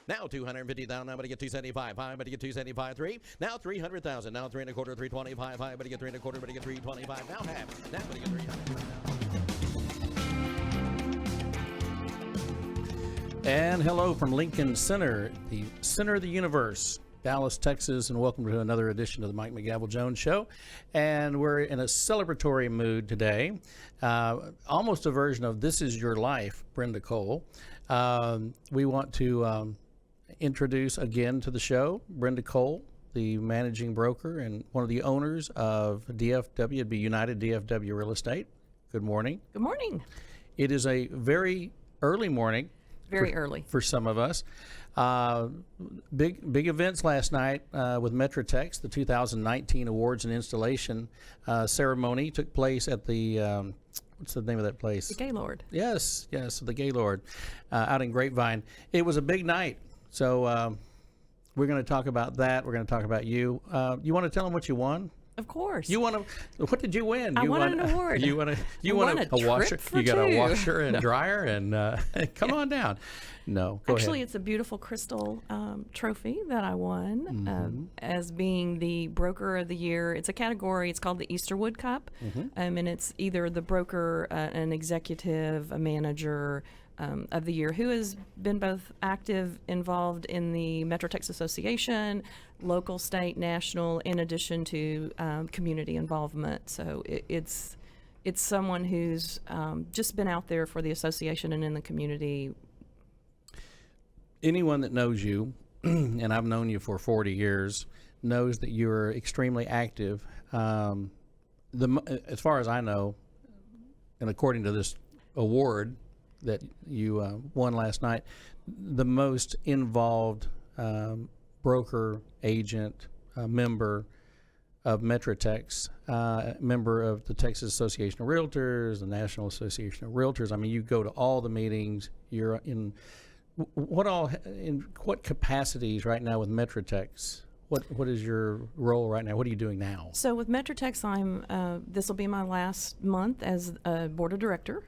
Now 250,000. Now, but to get 275. High, but to get 275. 3. Now 300,000. Now 3 1/4, 325. High, but to get 3 1/4, but to get 325. Now half. Now, but to get 300. And hello from Lincoln Center, the center of the universe, Dallas, Texas, and welcome to another edition of the Mike McGavel Jones Show. And we're in a celebratory mood today, almost a version of This Is Your Life, Brenda Cole. We want to introduce again to the show Brenda Cole, the managing broker and one of the owners of DFW. It'd be United DFW Real Estate. Good morning. Good morning. It is a very early morning. Very early for some of us. Big events last night with Metrotex. The 2019 Awards and Installation ceremony took place at the what's the name of that place? The Gaylord. Yes, the Gaylord out in Grapevine. It was a big night. So we're going to talk about that. We're going to talk about you. You want to tell them what you won? Of course. You want to? What did you win? I won an award. You won a washer. You got a washer and dryer and come on down. No, go Actually, ahead. It's a beautiful crystal trophy that I won as being the broker of the year. It's a category. It's called the Easterwood Cup, and it's either the broker, an executive, a manager of the year who has been both active, involved in the Metrotex Association, local, state, national, in addition to community involvement. So it's someone who's just been out there for the association and in the community. Anyone that knows you, and I've known you for 40 years, knows that you're extremely active. As far as I know, and according to this award that you won last night, the most involved broker, agent, member of Metrotex, member of the Texas Association of Realtors, the National Association of Realtors. I mean, you go to all the meetings. You're in what capacities right now with Metrotex? What is your role right now? What are you doing now? So with Metrotex, this will be my last month as a board of director.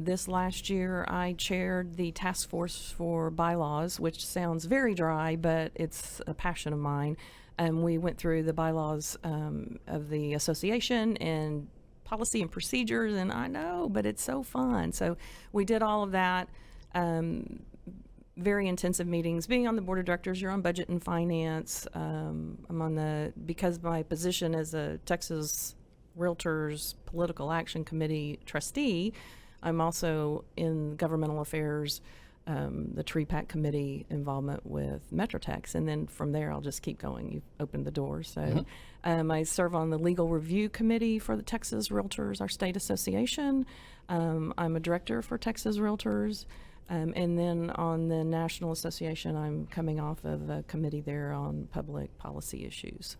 This last year, I chaired the task force for bylaws, which sounds very dry, but it's a passion of mine. We went through the bylaws of the association and policy and procedures, and I know, but it's so fun. So we did all of that. Very intensive meetings. Being on the board of directors, you're on budget and finance. I'm on because my position as a Texas Realtors Political Action Committee trustee, I'm also in governmental affairs, the TREPAC committee involvement with Metrotex, and then from there I'll just keep going. You've opened the door. So I serve on the legal review committee for the Texas Realtors, our state association. I'm a director for Texas Realtors, and then on the National Association, I'm coming off of a committee there on public policy issues.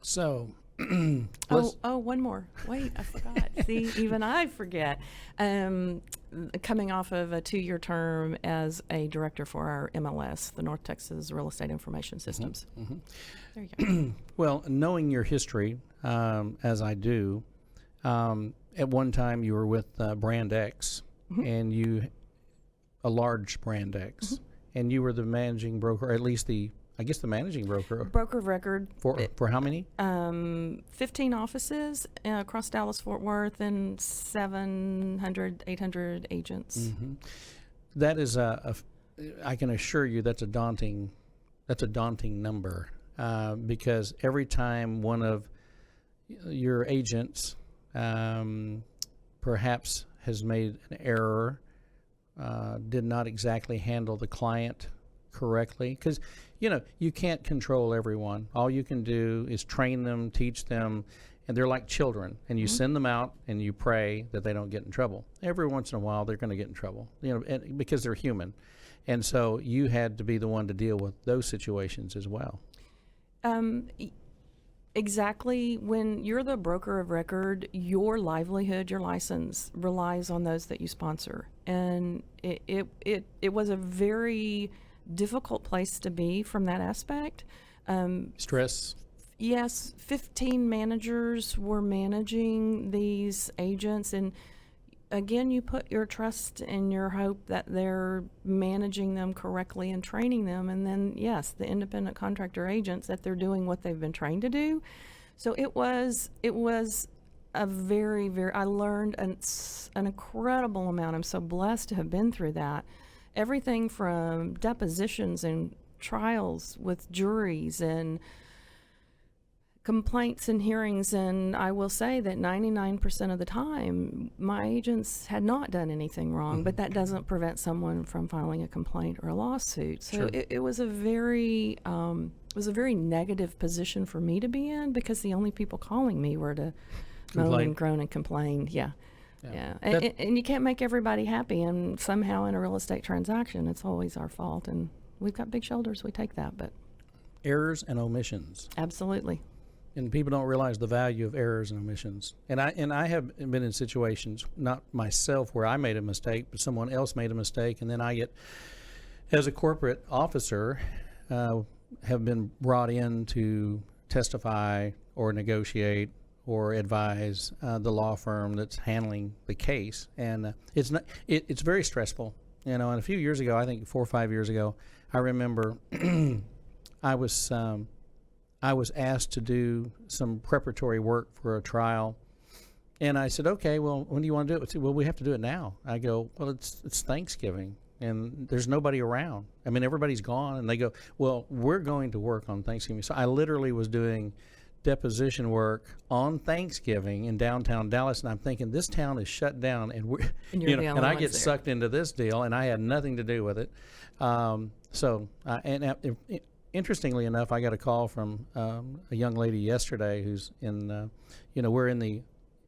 So one more. Wait, I forgot. See, even I forget. Coming off of a 2-year term as a director for our MLS, the North Texas Real Estate Information Systems. There you go. Well, knowing your history, as I do, at one time you were with Brand X, and a large Brand X, and you were the managing broker, or at least the managing broker. Broker of record. For how many? 15 offices across Dallas-Fort Worth and 700, 800 agents. That is I can assure you that's a daunting number, because every time one of your agents perhaps has made an error, did not exactly handle the client correctly, because you can't control everyone. All you can do is train them, teach them, and they're like children, and you send them out and you pray that they don't get in trouble. Every once in a while they're going to get in trouble, because they're human. And so you had to be the one to deal with those situations as well. Exactly. When you're the broker of record, your livelihood, your license relies on those that you sponsor. And it was a very difficult place to be from that aspect. Stress. Yes, 15 managers were managing these agents. And again, you put your trust and your hope that they're managing them correctly and training them. And then, yes, the independent contractor agents, that they're doing what they've been trained to do. So it was a very, I learned an incredible amount. I'm so blessed to have been through that. Everything from depositions and trials with juries and complaints and hearings, and I will say that 99% of the time my agents had not done anything wrong, but that doesn't prevent someone from filing a complaint or a lawsuit. So Sure. it was a very negative position for me to be in, because the only people calling me were to moan Complain. and groan and complain. Yeah. Yeah. And you can't make everybody happy, and somehow in a real estate transaction it's always our fault, and we've got big shoulders, we take that, but Errors and omissions. absolutely. And people don't realize the value of errors and omissions. And I have been in situations, not myself where I made a mistake, but someone else made a mistake, and then I get, as a corporate officer, have been brought in to testify or negotiate or advise the law firm that's handling the case. And it's very stressful. And a few years ago, I think 4 or 5 years ago, I remember I was asked to do some preparatory work for a trial, and I said, okay, well, when do you want to do it? Said, well, we have to do it now. I go, well, it's Thanksgiving, and there's nobody around. I mean, everybody's gone, and they go, well, we're going to work on Thanksgiving. So I literally was doing deposition work on Thanksgiving in downtown Dallas, and I'm thinking, this town is shut down, and we're, and I get sucked into this deal, and I had nothing to do with it. Interestingly enough, I got a call from a young lady yesterday who's in, we're in the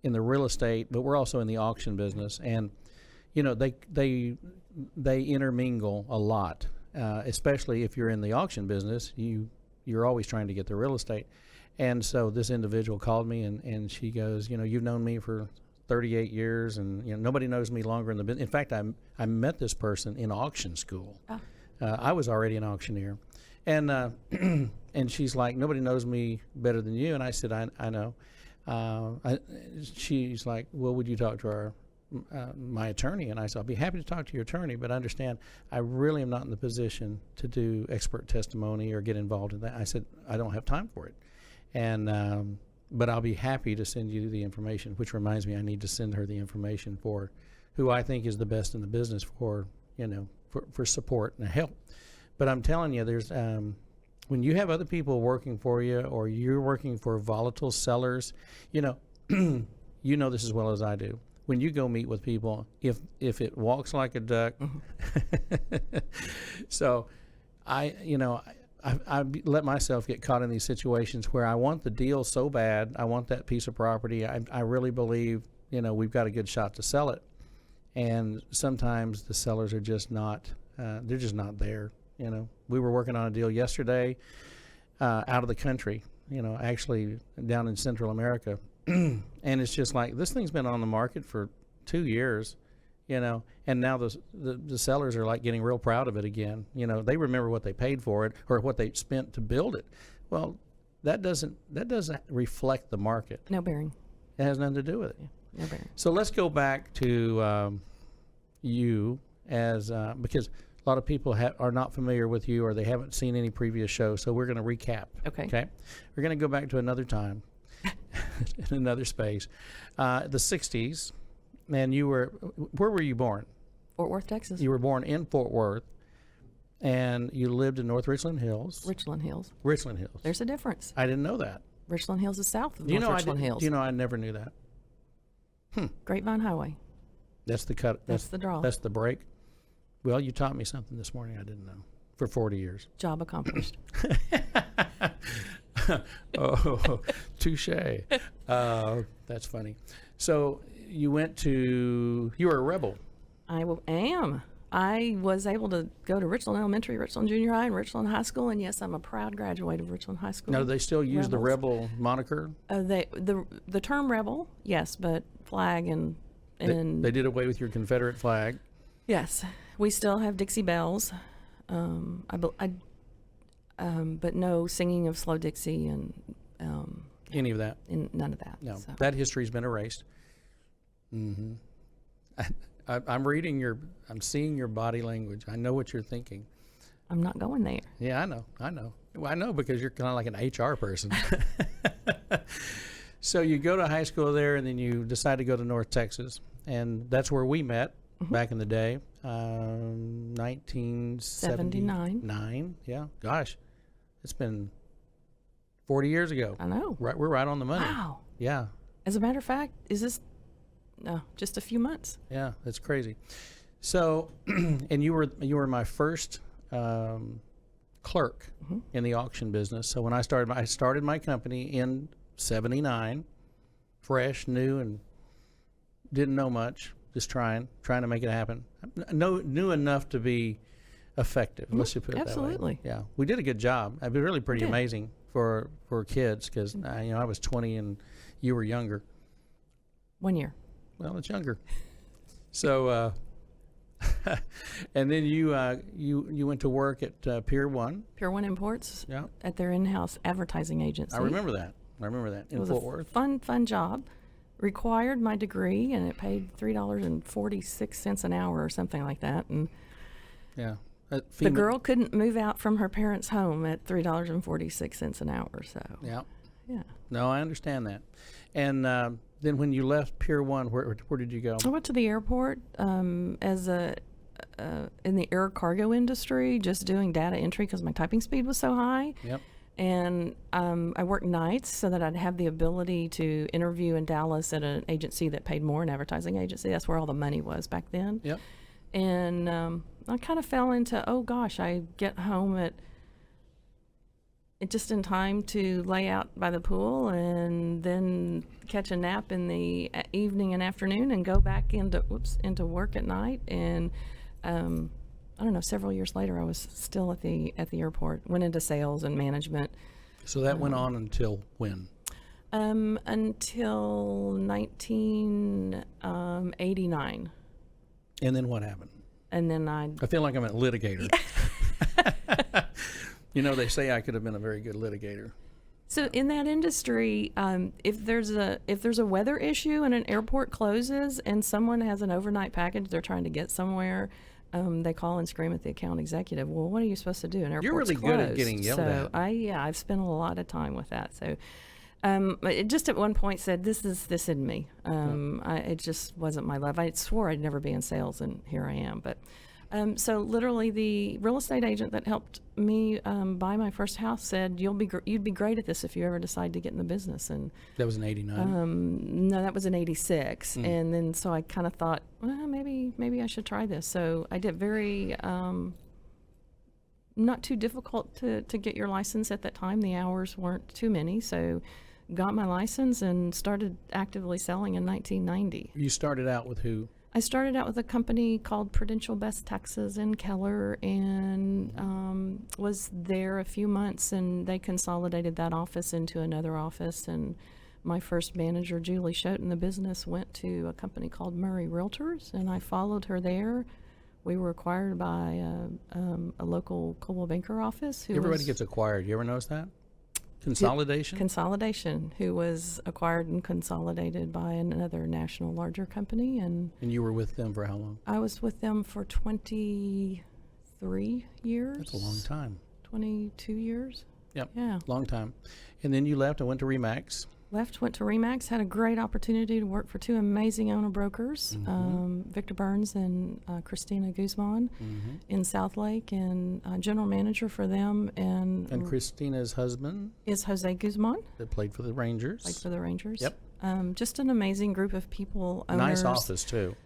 real estate, but we're also in the auction business, and they intermingle a lot, especially if you're in the auction business. You're always trying to get the real estate, and so this individual called me, and she goes, you've known me for 38 years, and nobody knows me longer in the business. In fact, I met this person in auction school. Oh. I was already an auctioneer. And and she's like, nobody knows me better than you. And I said, I know. She's like, well, would you talk to my attorney? And I said, I'll be happy to talk to your attorney, but understand, I really am not in the position to do expert testimony or get involved in that. I said, I don't have time for it. And but I'll be happy to send you the information, which reminds me, I need to send her the information for who I think is the best in the business for support and help. But I'm telling you, there's when you have other people working for you, or you're working for volatile sellers, this as well as I do. When you go meet with people, if it walks like a duck, so I let myself get caught in these situations where I want the deal so bad, I want that piece of property. I really believe we've got a good shot to sell it, and sometimes the sellers are just not. They're just not there. We were working on a deal yesterday out of the country, actually down in Central America. And it's just like, this thing's been on the market for 2 years, and now the sellers are like getting real proud of it again. They remember what they paid for it or what they spent to build it. Well, that doesn't reflect the market. No bearing. It has nothing to do with it. Yeah, no bearing. So let's go back to you as because a lot of people are not familiar with you, or they haven't seen any previous shows, so we're going to recap. Okay? We're going to go back to another time, in another space. The 60s, and where were you born? Fort Worth, Texas. You were born in Fort Worth, and you lived in North Richland Hills. Richland Hills. Richland Hills. There's a difference. I didn't know that. Richland Hills is south of North Richland Hills. I never knew that. Grapevine Highway. That's the cut. That's the draw. That's the break. Well, you taught me something this morning I didn't know. For 40 years. Job accomplished. Oh, touche. That's funny. So you were a rebel. I am. I was able to go to Richland Elementary, Richland Junior High, and Richland High School, and yes, I'm a proud graduate of Richland High School. Now, do they still use the Rebels. rebel moniker? The term rebel, yes, but flag and They did away with your Confederate flag. yes, we still have Dixie bells, but no singing of Slow Dixie and Any of that? none of that. No, so. that history's been erased. Mm-hmm. I'm seeing your body language. I know what you're thinking. I'm not going there. Yeah, I know. Well, I know because you're kind of like an HR person. So you go to high school there, and then you decide to go to North Texas, and that's where we met back in the day, 1979. Yeah, gosh, it's been 40 years ago. I know. Right, we're right on the money. Wow. Yeah, As a matter of fact, is this? No, just a few months. yeah, that's crazy. So, and you were my first clerk in the auction business. So when I started my company in '79, fresh, new, and didn't know much, just trying to make it happen. Knew enough to be effective. Let's just put it Absolutely. that way. Yeah, we did a good job. It'd be really pretty did. amazing for kids because I was 20 and you were younger. 1 year. Well, it's younger. So, and then you went to work at Pier 1. Pier 1 Imports. Yeah, At their in-house advertising agency. I remember that. In It was Fort a Worth. fun job. Required my degree, and it paid $3.46 an hour or something like that. And Yeah. the girl couldn't move out from her parents' home at $3.46 an hour. So Yeah. yeah. No, I understand that. And then when you left Pier 1, where did you go? I went to the airport as in the air cargo industry, just doing data entry because my typing speed was so high. Yep. And I worked nights so that I'd have the ability to interview in Dallas at an agency that paid more, an advertising agency. That's where all the money was back then. Yep. And I kind of fell into, oh gosh, I get home at just in time to lay out by the pool and then catch a nap in the evening and afternoon and go back into work at night. And I don't know, several years later, I was still at the airport, went into sales and management. So that went on until when? Until 1989. And then what happened? And then I feel like I'm a litigator. They say I could have been a very good litigator. So in that industry, if there's a weather issue and an airport closes and someone has an overnight package they're trying to get somewhere, they call and scream at the account executive. Well, what are you supposed to do? An airport's You're really good at closed. getting yelled so at. I've spent a lot of time with that. So it just at one point said, this isn't me. It just wasn't my love. I swore I'd never be in sales, and here I am. But so literally the real estate agent that helped me buy my first house said, you'd be great at this if you ever decide to get in the business. And That was in '89. no, that was in '86. And then so I kind of thought, well, maybe I should try this. So I did very not too difficult to get your license at that time. The hours weren't too many, so got my license and started actively selling in 1990. You started out with who? I started out with a company called Prudential Best Texas in Keller, and was there a few months, and they consolidated that office into another office. And my first manager, Julie Schoten, in the business, went to a company called Murray Realtors, and I followed her there. We were acquired by a local Coldwell Banker office. Everybody gets acquired. You ever notice that? Consolidation? Consolidation, who was acquired and consolidated by another national larger company. And you were with them for how long? I was with them for 23 years. That's a long time. 22 years. Yep. Yeah. Long time. And then you left and went to Remax. Went to Remax, had a great opportunity to work for two amazing owner brokers, Victor Burns and Christina Guzman in Southlake, and general manager for them. And Christina's husband is Jose Guzman. That played for the Rangers. Yep. Just an amazing group of people. Owners. Nice office, too.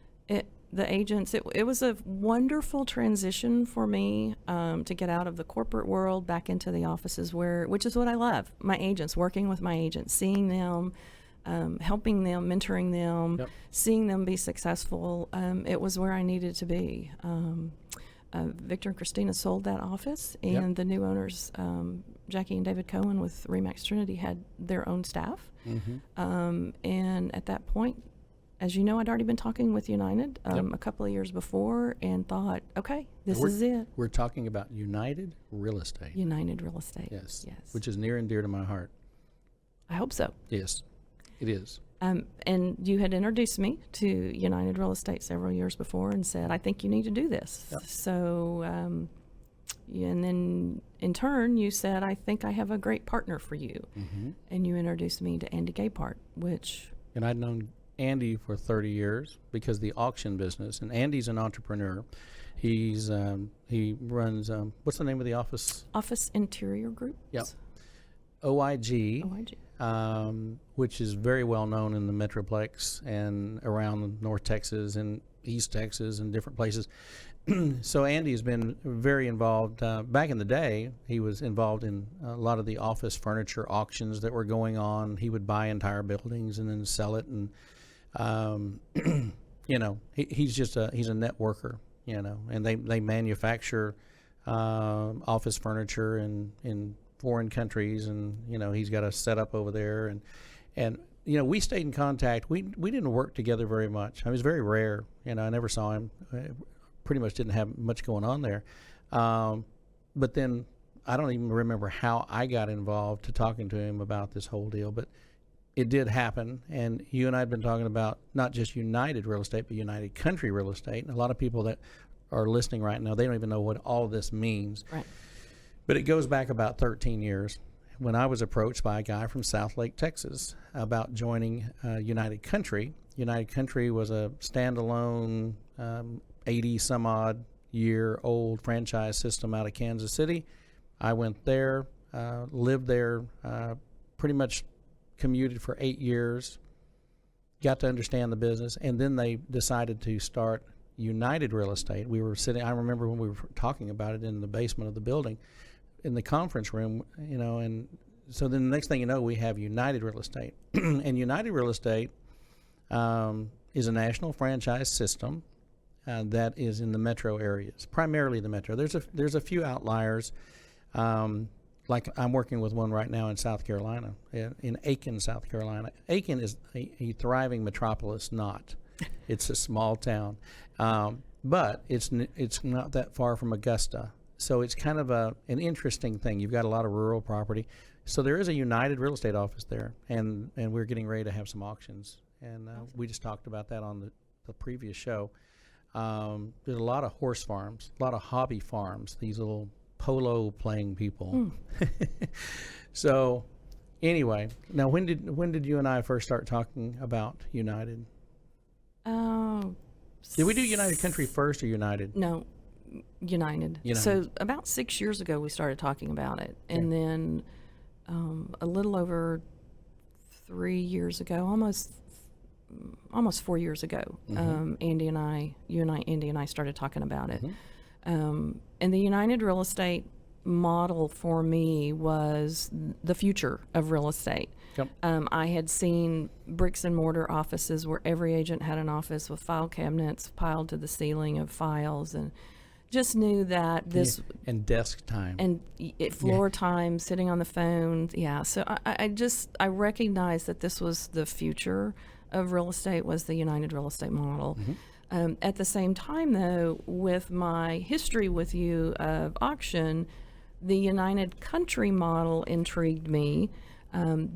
The agents, it was a wonderful transition for me to get out of the corporate world back into the offices, which is what I love. My agents, working with my agents, seeing them helping them, mentoring them, Yep. seeing them be successful. It was where I needed to be. Victor and Christina sold that office, and Yep. the new owners, Jackie and David Cohen with Remax Trinity, had their own staff. And at that point, as you know, I'd already been talking with United a couple of years before and thought, okay, this is it. We're talking about United Real Estate. United Real Estate. Yes. Yes. Which is near and dear to my heart. I hope so. Yes, it is. And you had introduced me to United Real Estate several years before and said, I think you need to do this. Yep. So, and then in turn, you said, I think I have a great partner for you. And you introduced me to Andy Gaypart, which... And I'd known Andy for 30 years because the auction business, and Andy's an entrepreneur. He's he runs, what's the name of the office? Office Interior Group. Yep. OIG. OIG. Which is very well known in the Metroplex and around North Texas and East Texas and different places. So Andy has been very involved. Back in the day, he was involved in a lot of the office furniture auctions that were going on. He would buy entire buildings and then sell it. And, you know, he's just he's a networker, you know, and they manufacture office furniture in foreign countries, and you know he's got a setup over there, and you know we stayed in contact. We didn't work together very much. I mean, it was very rare. You know, I never saw him. Pretty much didn't have much going on there. But then I don't even remember how I got involved to talking to him about this whole deal, but it did happen. And you and I had been talking about not just United Real Estate, but United Country Real Estate. And a lot of people that are listening right now, they don't even know what all of this means. Right. But it goes back about 13 years when I was approached by a guy from Southlake, Texas, about joining United Country. United Country was a standalone 80-some-odd-year-old franchise system out of Kansas City. I went there, lived there, pretty much commuted for 8 years, got to understand the business, and then they decided to start United Real Estate. We were sitting, I remember when we were talking about it in the basement of the building, in the conference room, you know, and so then the next thing you know, we have United Real Estate. And United Real Estate is a national franchise system that is in the metro areas, primarily the metro. There's a few outliers, like I'm working with one right now in South Carolina, in Aiken, South Carolina. Aiken is a thriving metropolis, not. It's a small town, but it's not that far from Augusta. So it's kind of an interesting thing. You've got a lot of rural property. So there is a United Real Estate office there, and we're getting ready to have some auctions. And we just talked about that on the previous show. There's a lot of horse farms, a lot of hobby farms, these little polo playing people. So anyway, now when did you and I first start talking about United? Did we do United Country first or United? No, United. So about 6 years ago, we started talking about it. And then a little over 3 years ago, almost 4 years ago, Andy and I started talking about it. And the United Real Estate model for me was the future of real estate. Yep. I had seen bricks and mortar offices where every agent had an office with file cabinets piled to the ceiling of files, and just knew that this and desk time and floor time, sitting on the phone. Yeah. So I recognized that this was the future of real estate, was the United Real Estate model. At the same time, though, with my history with you of auction, the United Country model intrigued me,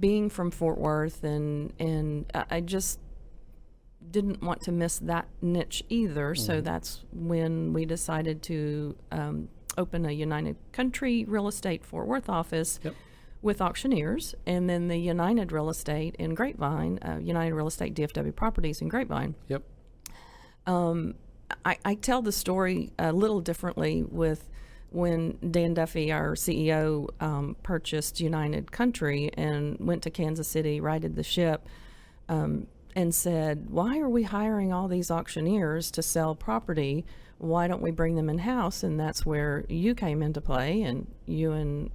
being from Fort Worth, and I just didn't want to miss that niche either. So that's when we decided to open a United Country Real Estate Fort Worth office with auctioneers, and then the United Real Estate in Grapevine, United Real Estate DFW Properties in Grapevine. Yep. I tell the story a little differently with when Dan Duffy, our CEO, purchased United Country and went to Kansas City, righted the ship, and said, why are we hiring all these auctioneers to sell property? Why don't we bring them in-house? And that's where you came into play, and you and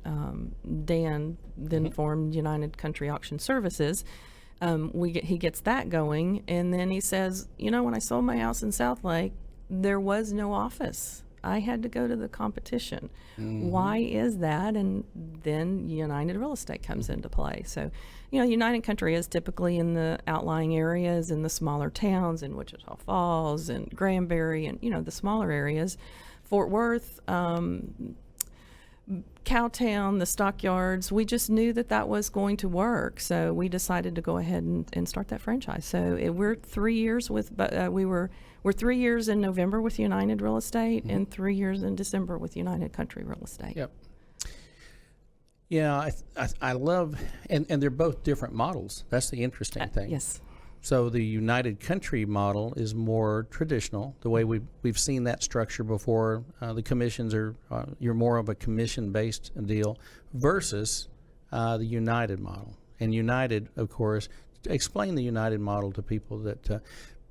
Dan then formed United Country Auction Services. He gets that going, and then he says, when I sold my house in South Lake, there was no office. I had to go to the competition. Why is that? And then United Real Estate comes into play. So, United Country is typically in the outlying areas, in the smaller towns, in Wichita Falls and Granbury, and the smaller areas. Fort Worth, Cowtown, the stockyards, we just knew that was going to work. So we decided to go ahead and start that franchise. So we're 3 years with, we're 3 years in November with United Real Estate and 3 years in December with United Country Real Estate. Yep. Yeah, I love, and they're both different models. That's the interesting thing. Yes. So the United Country model is more traditional, the way we've seen that structure before. The commissions are, you're more of a commission-based deal versus the United model. And United, of course, explain the United model to people that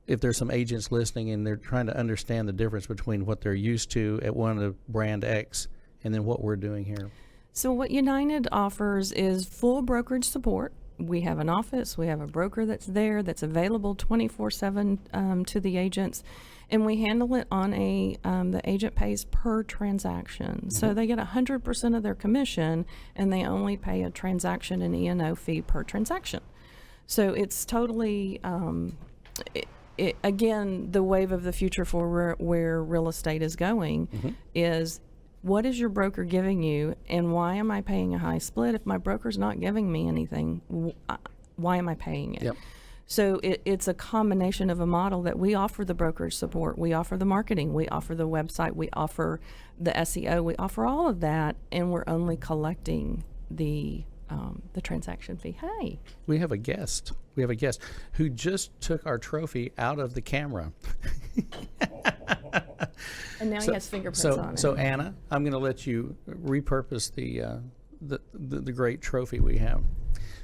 if there's some agents listening and they're trying to understand the difference between what they're used to at one of the brand X and then what we're doing here. So what United offers is full brokerage support. We have an office, we have a broker that's there, that's available 24/7 to the agents, and we handle it on the agent pays per transaction. So they get 100% of their commission, and they only pay a transaction and E&O fee per transaction. So it's totally, again, the wave of the future for where real estate is going is, what is your broker giving you, and why am I paying a high split? If my broker's not giving me anything, why am I paying it? Yep. So it's a combination of a model that we offer the brokerage support, we offer the marketing, we offer the website, we offer the SEO, we offer all of that, and we're only collecting the transaction fee. Hey, We have a guest who just took our trophy out of the camera. and now he has fingerprints on it. So Anna, I'm going to let you repurpose the great trophy we have.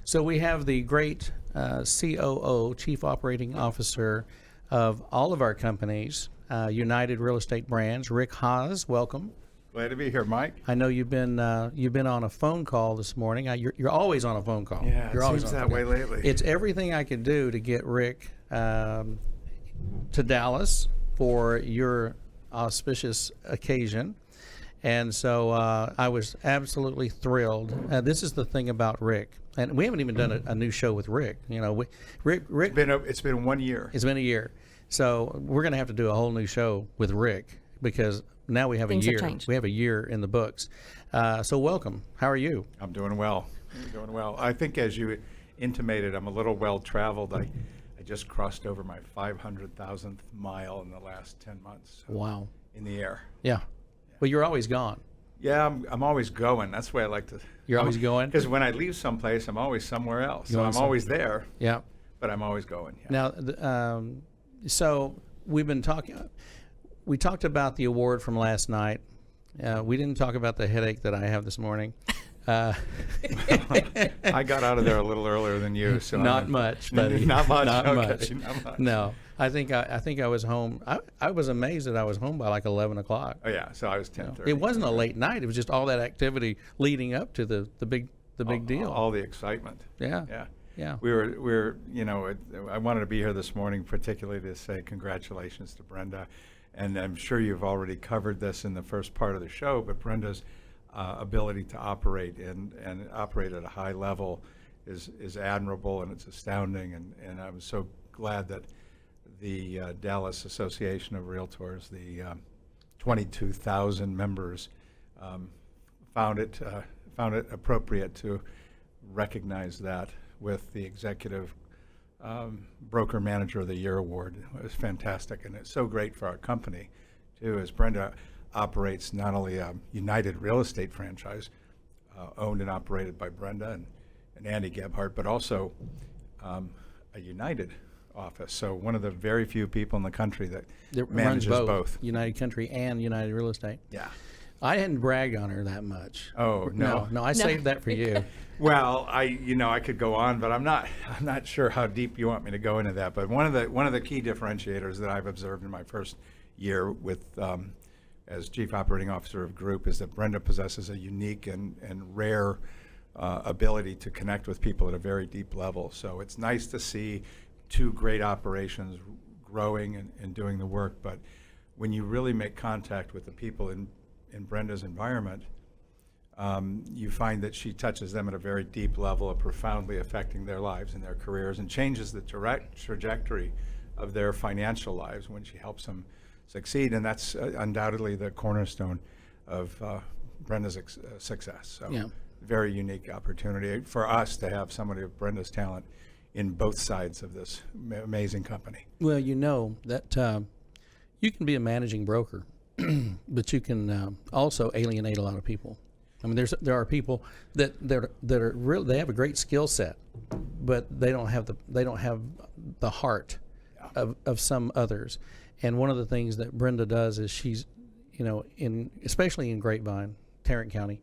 So we have the great COO, Chief Operating Officer of all of our companies, United Real Estate Brands, Rick Haas. Welcome. Glad to be here, Mike. I know you've been on a phone call this morning. You're always on a phone call. Yeah, you're it always seems on a that phone way call. lately. It's everything I could do to get Rick to Dallas for your auspicious occasion. And so I was absolutely thrilled. This is the thing about Rick. And we haven't even done a new show with Rick. Rick. It's been 1 year. It's been a year. So we're going to have to do a whole new show with Rick because now we have Things a have year. changed. We have a year in the books. So welcome. How are you? I'm doing well. I think as you intimated, I'm a little well-traveled. I just crossed over my 500,000th mile in the last 10 months. Wow. In the air. Yeah. Well, you're always gone. Yeah, I'm always going. That's the way I like to. You're always going? Because when I leave someplace, I'm always somewhere else. So I'm always there, Yeah. but I'm always going. Yeah. Now, so we've been talking. We talked about the award from last night. We didn't talk about the headache that I have this morning. I got out of there a little earlier than you, so Not much, buddy. Not much. Not Okay, much. not much. No, I think I was home. I was amazed that I was home by like 11 o'clock. Oh yeah, so I was 10:30. It wasn't a late night. It was just all that activity leading up to the big deal. All the excitement. Yeah. Yeah. Yeah. We were I wanted to be here this morning particularly to say congratulations to Brenda, and I'm sure you've already covered this in the first part of the show, but Brenda's ability to operate and operate at a high level is admirable, and it's astounding, and I was so glad that the Dallas Association of Realtors, the 22,000 members, found it appropriate to recognize that with the Executive Broker Manager of the Year award. It was fantastic, and it's so great for our company too, as Brenda operates not only a United Real Estate franchise owned and operated by Brenda and Andy Gebhardt, but also a United office. So one of the very few people in the country that manages runs both. United Country and United Real Estate. Yeah. I hadn't bragged on her that much. Oh, no. I saved that for you. Well, I could go on, but I'm not sure how deep you want me to go into that. But one of the key differentiators that I've observed in my first year with as Chief Operating Officer of Group is that Brenda possesses a unique and rare ability to connect with people at a very deep level. So it's nice to see two great operations growing and doing the work. But when you really make contact with the people in Brenda's environment, you find that she touches them at a very deep level, of profoundly affecting their lives and their careers, and changes the trajectory of their financial lives when she helps them succeed. And that's undoubtedly the cornerstone of Brenda's success. So Yeah. very unique opportunity for us to have somebody of Brenda's talent in both sides of this amazing company. Well, you know that you can be a managing broker, but you can also alienate a lot of people. I mean, there are people that are real. They have a great skill set, but they don't have the heart of some others. And one of the things that Brenda does is she's, especially in Grapevine, Tarrant County,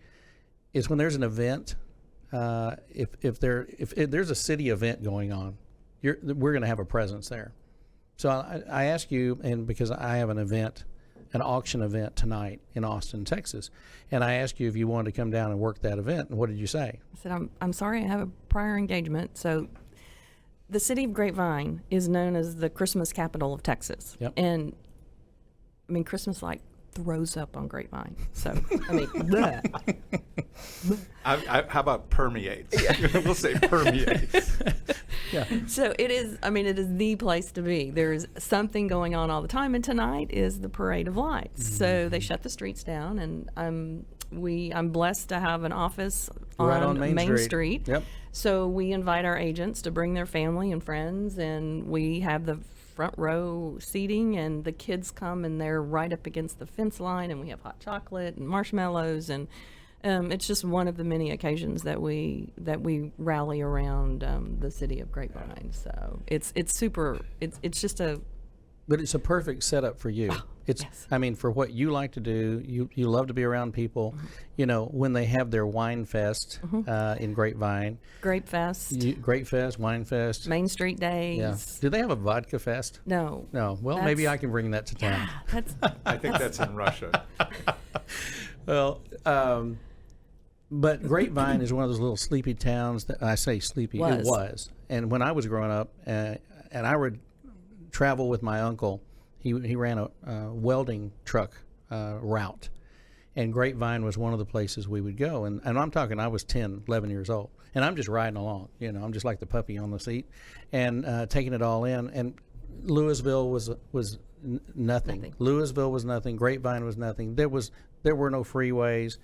is when there's an event. If there's a city event going on, we're going to have a presence there. So I ask you, and because I have an auction event tonight in Austin, Texas, and I asked you if you wanted to come down and work that event, and what did you say? I said, I'm sorry, I have a prior engagement. So the city of Grapevine is known as the Christmas capital of Texas. Yep. And I mean, Christmas throws up on Grapevine. So, I mean, bleh. How about permeates? We'll say permeates. Yeah. So it is the place to be. There's something going on all the time, and tonight is the Parade of Lights. Mm-hmm. So they shut the streets down, and I'm blessed to have an office Right on Main Street. Yep. So we invite our agents to bring their family and friends, and we have the front row seating, and the kids come and they're right up against the fence line, and we have hot chocolate and marshmallows, and it's just one of the many occasions that we rally around the city of Grapevine. So it's super. It's just a. But it's a perfect setup for you. It's, yes. I mean, for what you like to do. You love to be around people. Mm-hmm. When they have their wine fest in Grapevine. Grape Fest. Grape Fest, Wine Fest. Main Street Days. Yeah. Do they have a vodka fest? No. No. Well, maybe I can bring that to town. That's I think that's in Russia. Well, but Grapevine is one of those little sleepy towns that I say sleepy. It was. And when I was growing up, and I would travel with my uncle, he ran a welding truck route, and Grapevine was one of the places we would go. And I'm talking, I was 10, 11 years old, and I'm just riding along. I'm just like the puppy on the seat, and taking it all in. And Louisville was nothing. Louisville was nothing. Grapevine was nothing. There were no freeways.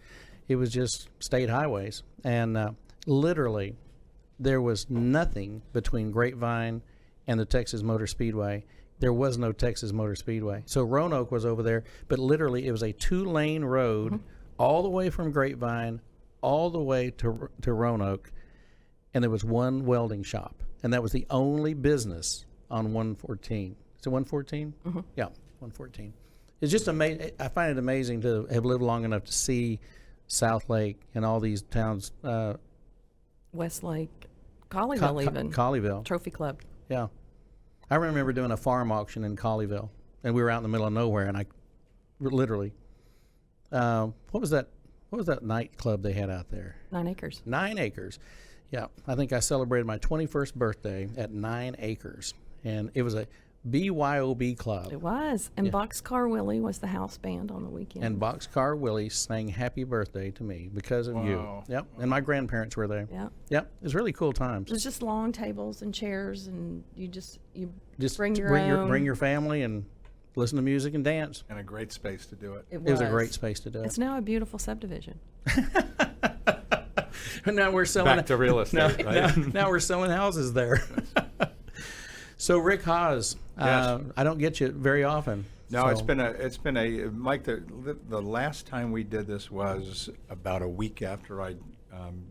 It was just state highways, and literally there was nothing between Grapevine and the Texas Motor Speedway. There was no Texas Motor Speedway. So Roanoke was over there, but literally it was a 2-lane road all the way from Grapevine all the way to Roanoke, and there was one welding shop, and that was the only business on 114. Is it 114? Mm-hmm. Yeah, 114. It's just amazing. I find it amazing to have lived long enough to see South Lake and all these towns. Westlake, Colleyville, even Colleyville Trophy Club. Yeah, I remember doing a farm auction in Colleyville, and we were out in the middle of nowhere, and I literally, what was that nightclub they had out there? 9 Acres. 9 Acres. Yeah, I think I celebrated my 21st birthday at 9 Acres, and it was a BYOB club. It was. And Boxcar Willie was the house band on the weekend. And Boxcar Willie sang Happy Birthday to me because of you. Yep. And my grandparents were there. Yep. Yep. It was really cool times. It was just long tables and chairs, and you bring bring your family and listen to music and dance. And a great space to do it. It was a great space to do it. It's now a beautiful subdivision. Now we're selling Back to real estate, right? Now we're selling houses there. So Rick Haas, Yes. I don't get you very often. No, so. it's been a Mike. The last time we did this was about a week after I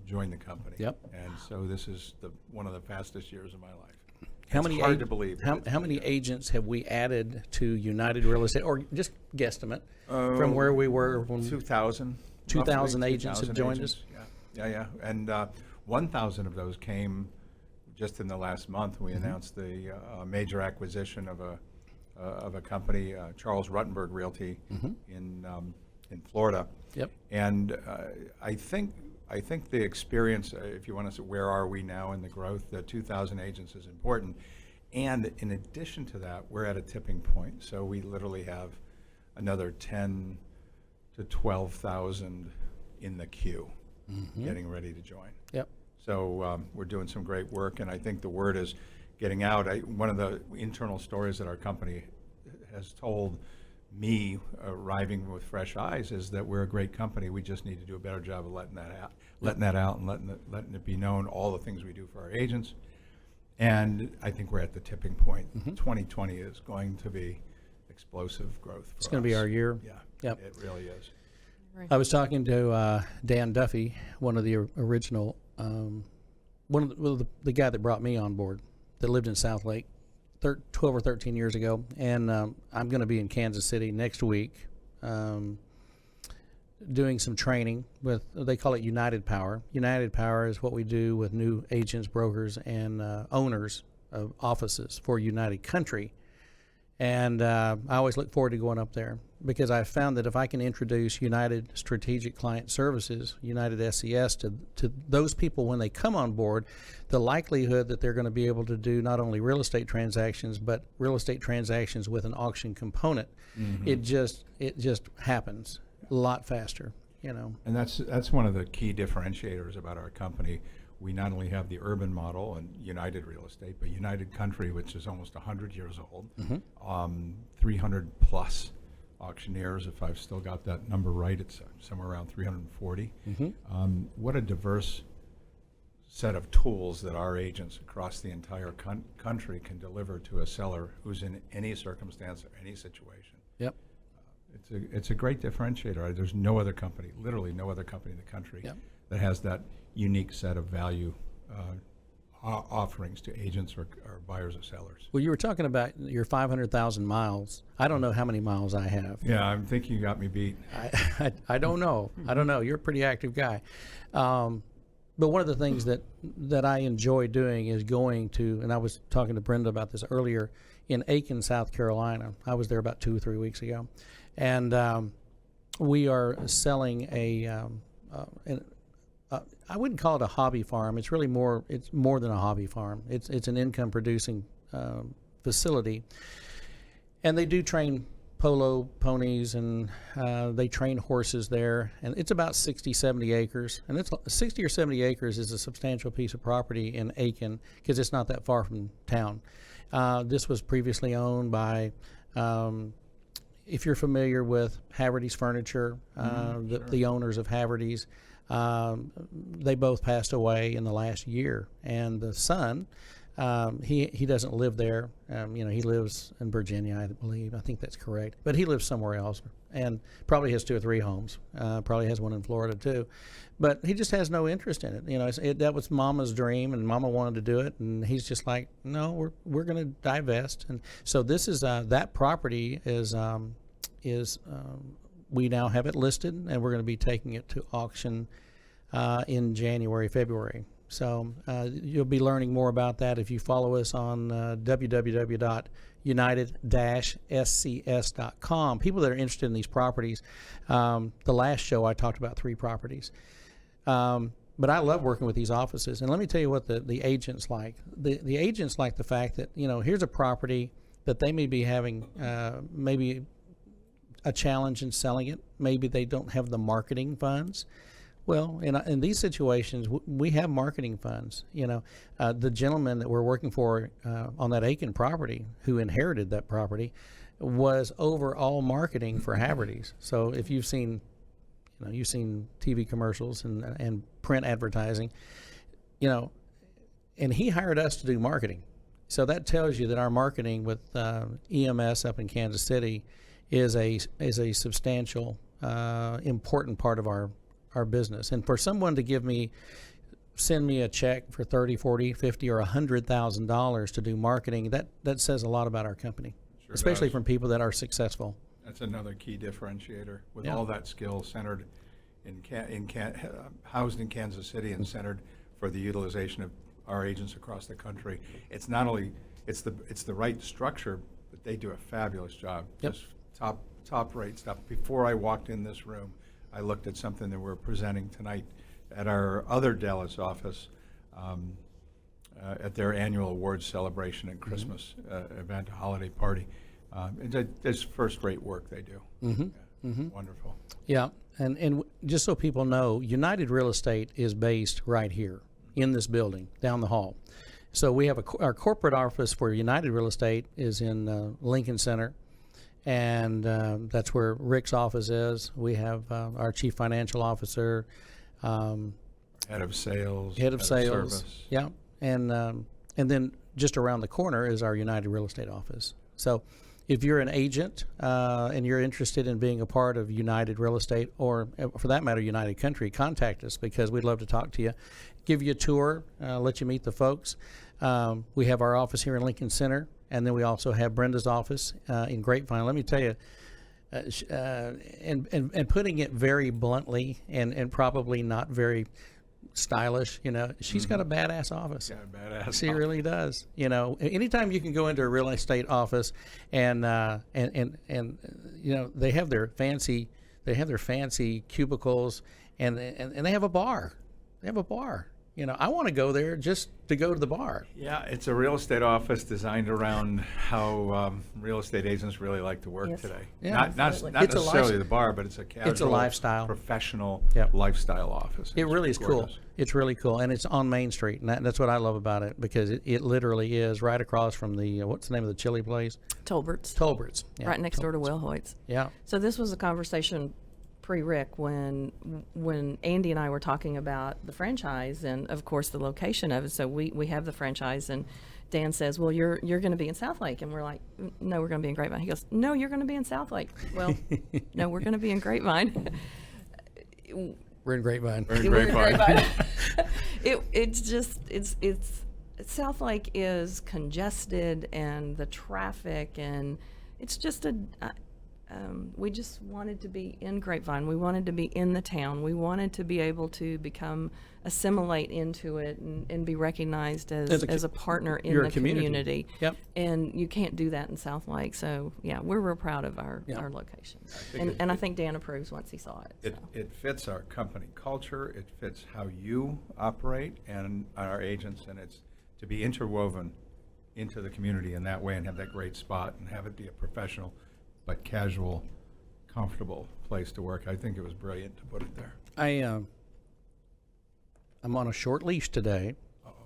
joined the company. Yep. And so this is one of the fastest years of my life. How It's many hard to believe. How many agents have we added to United Real Estate, or just guesstimate from where we were when 2,000. 2,000 roughly agents have joined us? Yeah. And 1,000 of those came just in the last month. We announced the major acquisition of a company, Charles Ruttenberg Realty, in Florida. Yep. And I think I think the experience, if you want to say where are we now in the growth, the 2,000 agents is important. And in addition to that, we're at a tipping point. So we literally have another 10 to 12,000 in the queue getting ready to join. Yep. So we're doing some great work, and I think the word is getting out. One of the internal stories that our company has told me, arriving with fresh eyes, is that we're a great company. We just need to do a better job of letting that out, and letting it be known, all the things we do for our agents. And I think we're at the tipping point. 2020 is going to be explosive growth for us. It's going to be our year. Yeah, Yep. It really is. I was talking to Dan Duffy, one of the original, the guy that brought me on board, that lived in South Lake 12 or 13 years ago, and I'm going to be in Kansas City next week doing some training with, they call it United Power. United Power is what we do with new agents, brokers, and owners of offices for United Country. And I always look forward to going up there, because I found that if I can introduce United Strategic Client Services, United SCS, to those people when they come on board, the likelihood that they're going to be able to do not only real estate transactions, but real estate transactions with an auction component, it just happens a lot faster, you know. And that's one of the key differentiators about our company. We not only have the urban model and United Real Estate, but United Country, which is almost 100 years old, 300 plus auctioneers. If I've still got that number right, it's somewhere around 340. What a diverse set of tools that our agents across the entire country can deliver to a seller who's in any circumstance or any situation. Yep. It's a great differentiator. There's no other company, literally no other company in the country, that has that unique set of value offerings to agents or buyers or sellers. Well, you were talking about your 500,000 miles. I don't know how many miles I have. Yeah, I'm thinking you got me beat. I don't know. I don't know. You're a pretty active guy. But one of the things that I enjoy doing is going to, and I was talking to Brenda about this earlier, in Aiken, South Carolina. I was there about 2 or 3 weeks ago. And we are selling I wouldn't call it a hobby farm. It's really more than a hobby farm. It's an income producing facility. And they do train polo ponies, and they train horses there. And it's about 60, 70 acres. And it's 60 or 70 acres is a substantial piece of property in Aiken, because it's not that far from town. This was previously owned by, if you're familiar with Haverty's Furniture, the owners of Haverty's, they both passed away in the last year. And the son, he doesn't live there. He lives in Virginia, I believe. I think that's correct. But he lives somewhere else, and probably has 2 or 3 homes. Probably has one in Florida too. But he just has no interest in it. That was Mama's dream, and Mama wanted to do it, and he's just like, no, we're going to divest. And so this is that property is we now have it listed, and we're going to be taking it to auction in January, February. So you'll be learning more about that if you follow us on www.united-scs.com. People that are interested in these properties, the last show I talked about 3 properties. But I love working with these offices. And let me tell you what the agents like. The agents like the fact that, here's a property that they may be having maybe a challenge in selling it. Maybe they don't have the marketing funds. Well, in these situations, we have marketing funds. The gentleman that we're working for on that Aiken property, who inherited that property, was overall marketing for Haverty's. So if you've seen, you've seen TV commercials and print advertising, and he hired us to do marketing. So that tells you that our marketing with EMS up in Kansas City is a substantial, important part of our business. And for someone to send me a check for $30, $40, $50, or $100,000 to do marketing, that says a lot about our company, sure, especially from people that are successful. That's another key differentiator, with all that skill centered housed in Kansas City and centered for the utilization of our agents across the country. It's not only it's the right structure, but they do a fabulous job. Just top rate stuff. Before I walked in this room, I looked at something that we're presenting tonight at our other Dallas office at their annual awards celebration and Christmas event, holiday party. It's first-rate work they do. Wonderful. Yeah, and just so people know, United Real Estate is based right here in this building, down the hall. So we have our corporate office for United Real Estate is in Lincoln Center, and that's where Rick's office is. We have our chief financial officer, Head of sales. head of sales, service. yeah, and then just around the corner is our United Real Estate office. So if you're an agent and you're interested in being a part of United Real Estate, or for that matter, United Country, contact us because we'd love to talk to you, give you a tour, let you meet the folks. We have our office here in Lincoln Center, and then we also have Brenda's office in Grapevine. Let me tell you, and putting it very bluntly and probably not very stylish, she's got a badass office. Yeah, badass. She really does. Anytime you can go into a real estate office and they have their fancy cubicles and they have a bar. They have a bar. I want to go there just to go to the bar. Yeah, it's a real estate office designed around how real estate agents really like to work Yes. today. Yeah, not absolutely. It's a necessarily the bar, but it's a casual, lifestyle. professional Yep. lifestyle office. It It's really is cool. gorgeous. It's really cool, and it's on Main Street, and that's what I love about it because it literally is right across from the what's the name of the chili place? Tolbert's, Tolbert's. Yeah, right next door to Tolbert's. Will Hoyt's. Yeah. So this was a conversation pre-Rick when Andy and I were talking about the franchise and of course the location of it. So we have the franchise and Dan says, well, you're going to be in Southlake. And we're like, no, we're going to be in Grapevine. He goes, no, you're going to be in Southlake. Well, no, we're going to be in Grapevine. We're in Grapevine. We're in We're in Grapevine. it's Southlake is congested and the traffic and it's just we just wanted to be in Grapevine. We wanted to be in the town. We wanted to be able to assimilate into it and be recognized as a partner in you're the a community. community. Yep. And you can't do that in Southlake. So yeah, we're real proud of our location. And I think Dan approves once he saw it. It fits our company culture. It fits how you operate and our agents, and it's to be interwoven into the community in that way and have that great spot and have it be a professional but casual, comfortable place to work. I think it was brilliant to put it there. I'm on a short leash today,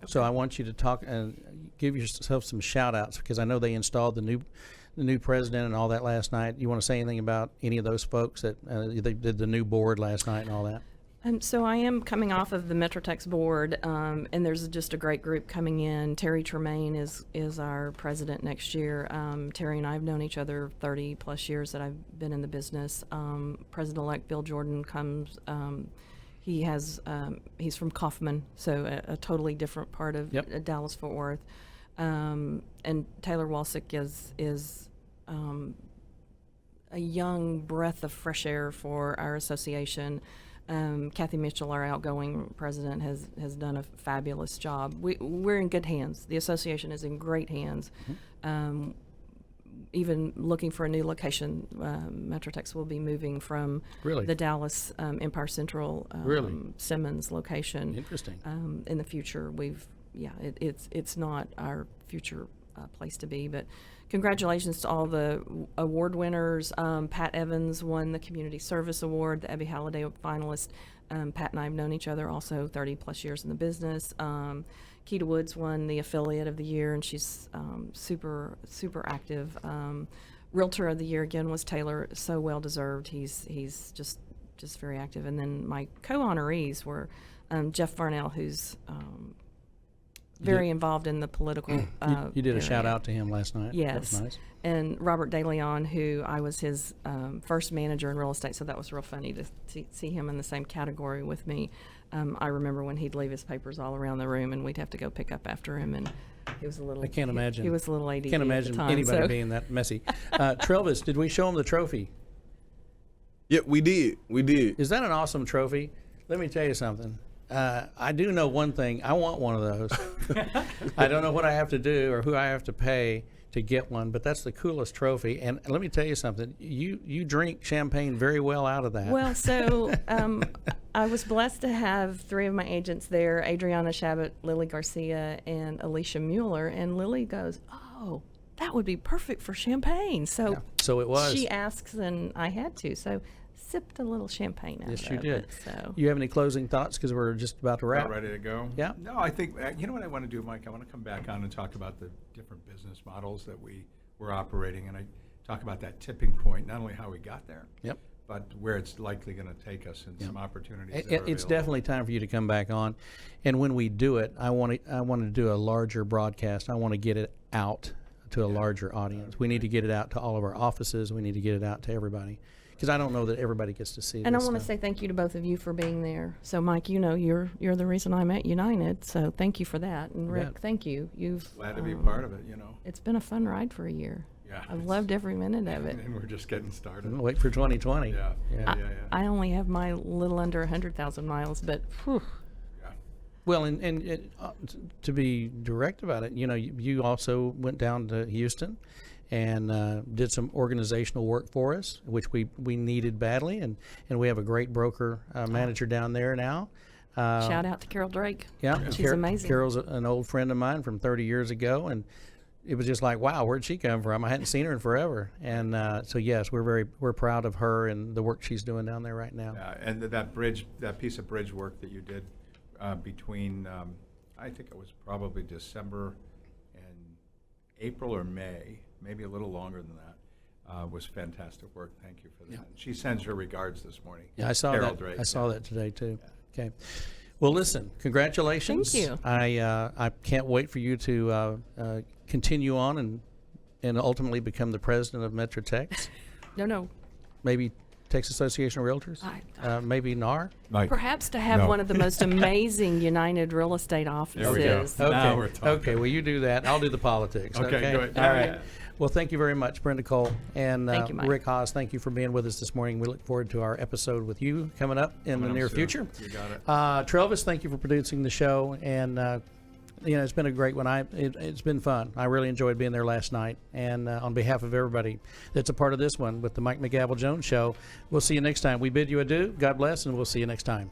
so I want you to talk and give yourself some shout outs because I know they installed the new president and all that last night. You want to say anything about any of those folks that they did the new board last night and all that? So I am coming off of the Metrotex board, and there's just a great group coming in. Terry Tremaine is our president next year. Terry and I have known each other 30 plus years that I've been in the business. President-elect Bill Jordan comes. He's from Kaufman, so a totally different part of Dallas-Fort Worth. And Taylor Walsick is a young breath of fresh air for our association. Kathy Mitchell, our outgoing president, has done a fabulous job. We're in good hands. The association is in great hands. Mm-hmm. Even looking for a new location, Metrotex will be moving from the Dallas Empire Central Simmons location. Interesting. In the future, it's not our future place to be, but congratulations to all the award winners. Pat Evans won the Community Service Award, the Ebby Halliday finalist. Pat and I have known each other also 30 plus years in the business. Keita Woods won the Affiliate of the Year, and she's super active. Realtor of the Year again was Taylor, so well deserved. He's just very active. And then my co-honorees were Jeff Farnell, who's very involved in the political you did a area. shout out to him last night. Yes. That was nice. And Robert DeLeon, who I was his first manager in real estate, so that was real funny to see him in the same category with me. I remember when he'd leave his papers all around the room, and we'd have to go pick up after him, and he was a little. I can't imagine. He was a little ADD Can't at the imagine time, anybody so. being that messy. Travis, did we show him the trophy? Yeah, we did. Is that an awesome trophy? Let me tell you something. I do know one thing. I want one of those. I don't know what I have to do or who I have to pay to get one, but that's the coolest trophy. And let me tell you something. You drink champagne very well out of that. Well, so I was blessed to have 3 of my agents there, Adriana Shabbat, Lily Garcia, and Alicia Mueller. And Lily goes, oh, that would be perfect for champagne. So, So it was. She asks, and I had to. So sipped a little champagne out Yes, of you it. did. So. You have any closing thoughts? Because we're just about to wrap. About ready to go? Yeah. No, I think, you know what I want to do, Mike? I want to come back on and talk about the different business models that we're operating, and I talk about that tipping point, not only how we got there, Yep. but where it's likely going to take us and some opportunities that are It's available. definitely time for you to come back on, and when we do it, I want to do a larger broadcast. I want to get it out to a larger audience. We need to get it out to all of our offices. We need to get it out to everybody, because I don't know that everybody gets to see. And I this want to stuff. say thank you to both of you for being there. So, Mike, you're the reason I'm at United. So, thank you for that. And Rick, bet. thank you. You've Glad to be part of it, you know. It's been a fun ride for a year. Yeah, I've it's- loved every minute of it. And we're just getting started. Wait for 2020. Yeah, yeah, yeah. I only have my little under 100,000 miles, but whew, Yeah. Well, and to be direct about it, you also went down to Houston and did some organizational work for us, which we needed badly, and we have a great broker manager down there now. shout out to Carol Drake. Yeah, She's amazing. Carol's an old friend of mine from 30 years ago, and it was just like, wow, where'd she come from? I hadn't seen her in forever, and so yes, we're proud of her and the work she's doing down there right now. And that piece of bridge work that you did between, I think it was probably December and April or May, maybe a little longer than that, was fantastic work. Thank you for that. Yeah. She sends her regards this morning. Yeah, I saw Carol that. Drake, I saw yeah. that today too. Okay. Well, listen, congratulations. Thank you. I can't wait for you to continue on and ultimately become the president of Metro Tex. No. Maybe Texas Association of Realtors. Maybe NAR. Mike. Perhaps to have No. one of the most amazing United real estate offices. There we go. Okay. Now we're talking. Okay. Well, you do that. I'll do the politics. Okay, good. All Yeah, right. yeah. Well, thank you very much, Brenda Cole, and Thank you, Mike. Rick Haas. Thank you for being with us this morning. We look forward to our episode with you coming up in Coming the up near soon. future. You got it. Travis, thank you for producing the show, and it's been a great one. It's been fun. I really enjoyed being there last night, and on behalf of everybody that's a part of this one with the Mike McGavel Jones Show, we'll see you next time. We bid you adieu. God bless, and we'll see you next time.